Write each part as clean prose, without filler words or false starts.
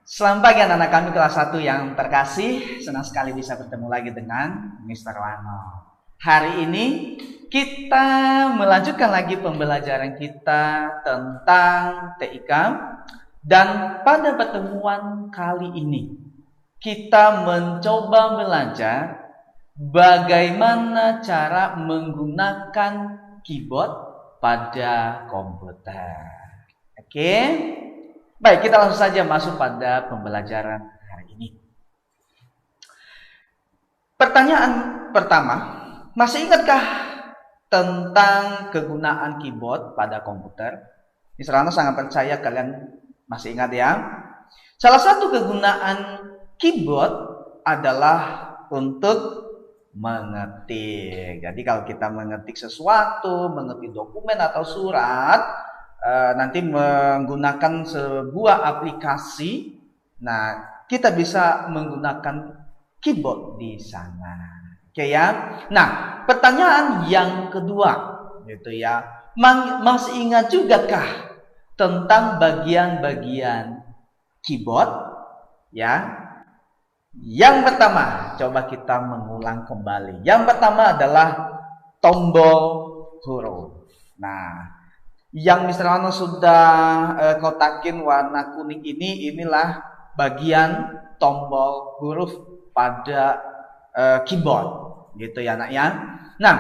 Selamat pagi anak-anak kami kelas 1 yang terkasih. Senang sekali bisa bertemu lagi dengan Mr. Wano. Hari ini kita melanjutkan lagi pembelajaran kita tentang TIK. Dan pada pertemuan kali ini kita mencoba belajar bagaimana cara menggunakan keyboard pada komputer. Oke? Baik, kita langsung saja masuk pada pembelajaran hari ini. Pertanyaan pertama, masih ingatkah tentang kegunaan keyboard pada komputer? Mr. Rano sangat percaya kalian masih ingat ya. Salah satu kegunaan keyboard adalah untuk mengetik. Jadi kalau kita mengetik sesuatu, mengetik dokumen atau surat, nanti menggunakan sebuah aplikasi, nah kita bisa menggunakan keyboard di sana. Oke ya. Nah, pertanyaan yang kedua gitu ya. Masih ingat juga kah tentang bagian-bagian keyboard ya? Yang pertama, coba kita mengulang kembali. Yang pertama adalah tombol huruf. Nah, yang Mr. Rano sudah kotakin warna kuning inilah bagian tombol huruf pada keyboard gitu ya anak ya. Nah,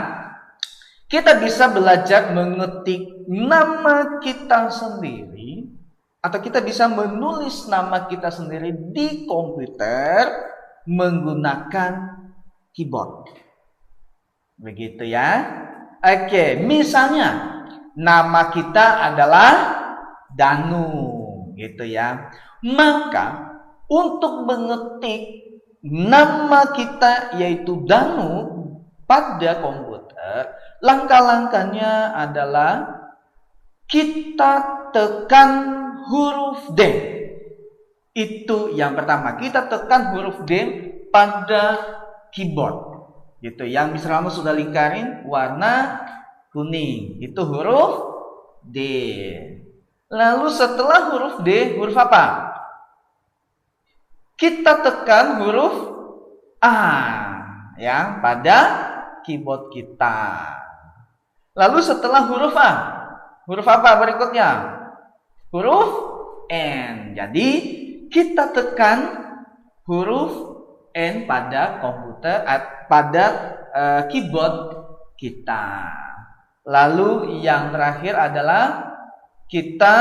kita bisa belajar mengetik nama kita sendiri atau kita bisa menulis nama kita sendiri di komputer menggunakan keyboard. Begitu ya. Oke, misalnya nama kita adalah Danu, gitu ya. Maka untuk mengetik nama kita yaitu Danu pada komputer, langkah-langkahnya adalah kita tekan huruf D. Itu yang pertama, kita tekan huruf D pada keyboard. Gitu. Yang Mr. Rano sudah lingkarin warna kuning, itu huruf D. Lalu setelah huruf D, huruf apa? Kita tekan huruf A ya pada keyboard kita. Lalu setelah huruf A, huruf apa berikutnya? Huruf N. Jadi kita tekan huruf N pada komputer, pada keyboard kita. Lalu yang terakhir adalah kita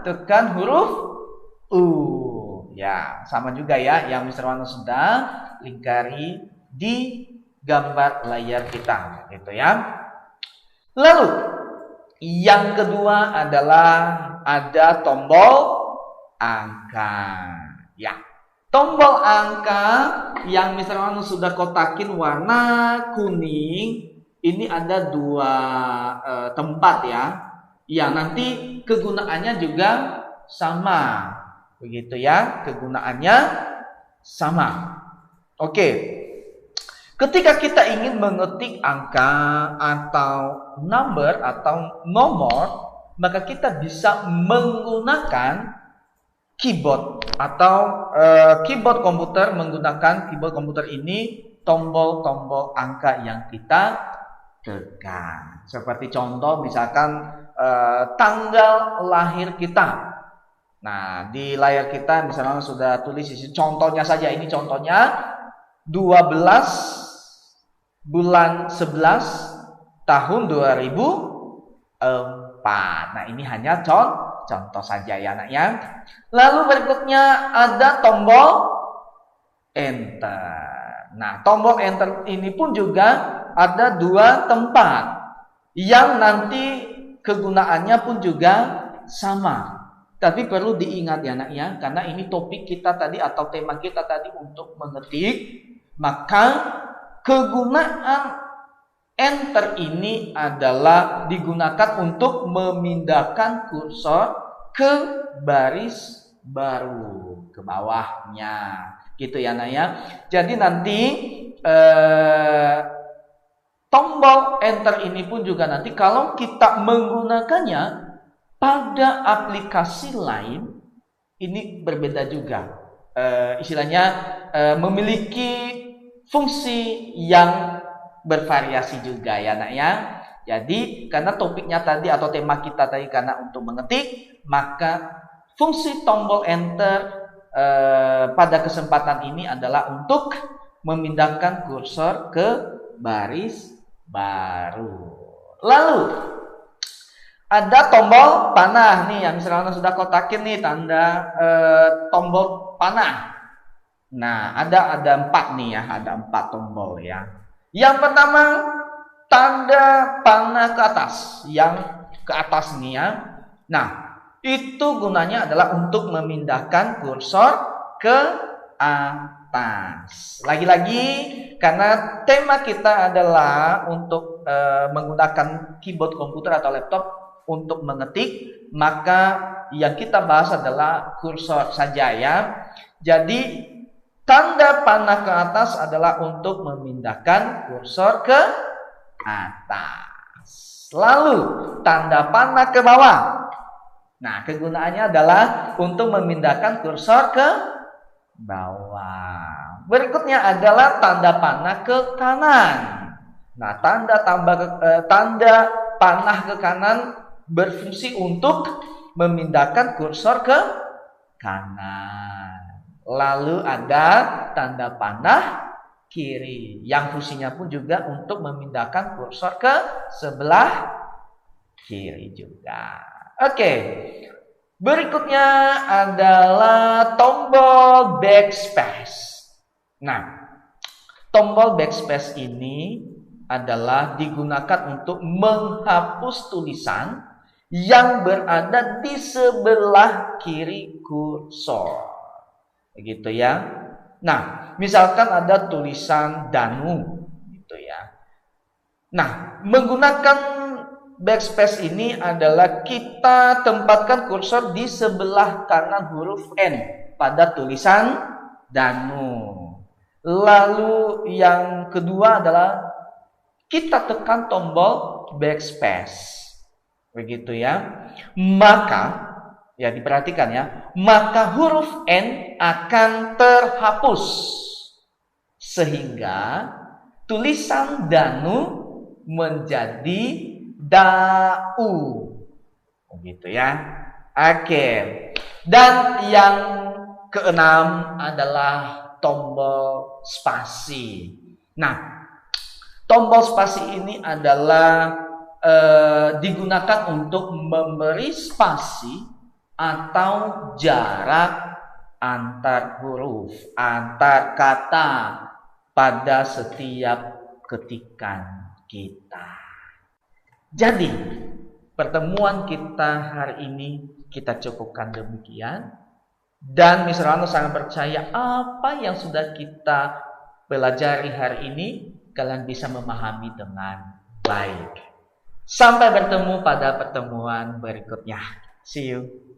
tekan huruf U. Ya, sama juga ya yang Mr. Wano sudah lingkari di gambar layar kita, gitu ya. Lalu yang kedua adalah ada tombol angka. Ya, tombol angka yang Mr. Wano sudah kotakin warna kuning. Ini ada dua tempat ya. Ya, nanti kegunaannya juga sama. Begitu ya, kegunaannya sama. Oke. Ketika kita ingin mengetik angka atau number atau nomor, maka kita bisa menggunakan keyboard atau keyboard komputer. Menggunakan keyboard komputer ini tombol-tombol angka yang kita tekan. Seperti contoh misalkan tanggal lahir kita. Nah, di layar kita misalnya sudah tulis isi contohnya saja. Ini contohnya 12 bulan 11 tahun 2004. Nah, ini hanya contoh saja ya anak ya. Lalu berikutnya ada tombol enter. Nah, tombol enter ini pun juga ada dua tempat yang nanti kegunaannya pun juga sama. Tapi perlu diingat ya anak ya, karena ini topik kita tadi atau tema kita tadi untuk mengetik, maka kegunaan enter ini adalah digunakan untuk memindahkan kursor ke baris baru, ke bawahnya. Gitu ya anak ya. Jadi nanti tombol enter ini pun juga nanti kalau kita menggunakannya pada aplikasi lain, ini berbeda juga. istilahnya memiliki fungsi yang bervariasi juga ya nak ya. Jadi karena topiknya tadi atau tema kita tadi karena untuk mengetik, maka fungsi tombol enter pada kesempatan ini adalah untuk memindahkan kursor ke baris baru. Lalu ada tombol panah nih yang misalnya sudah kotakin nih tanda tombol panah. Nah, ada 4 nih ya, ada 4 tombol ya. Yang pertama tanda panah ke atas, yang ke atas nih ya. Nah, itu gunanya adalah untuk memindahkan kursor ke atas. Lagi-lagi karena tema kita adalah untuk menggunakan keyboard komputer atau laptop untuk mengetik, maka yang kita bahas adalah kursor saja ya. Jadi tanda panah ke atas adalah untuk memindahkan kursor ke atas. Lalu tanda panah ke bawah. Nah, kegunaannya adalah untuk memindahkan kursor ke bawah. Berikutnya adalah tanda panah ke kanan. Nah, tanda panah ke kanan berfungsi untuk memindahkan kursor ke kanan. Lalu ada tanda panah kiri yang fungsinya pun juga untuk memindahkan kursor ke sebelah kiri juga. Oke. Berikutnya adalah tombol backspace. Nah, tombol backspace ini adalah digunakan untuk menghapus tulisan yang berada di sebelah kiri kursor. Begitu ya. Nah, misalkan ada tulisan Danu gitu ya. Nah, menggunakan backspace ini adalah kita tempatkan kursor di sebelah kanan huruf N pada tulisan Danu. Lalu yang kedua adalah kita tekan tombol backspace. Begitu ya. Maka ya diperhatikan ya, maka huruf N akan terhapus sehingga tulisan Danu menjadi Dau. Begitu ya. Oke. Dan yang keenam adalah tombol spasi. Nah, tombol spasi ini adalah digunakan untuk memberi spasi atau jarak antar huruf, antar kata pada setiap ketikan kita. Jadi, pertemuan kita hari ini kita cukupkan demikian. Dan Mr. Rano sangat percaya apa yang sudah kita pelajari hari ini kalian bisa memahami dengan baik. Sampai bertemu pada pertemuan berikutnya. See you.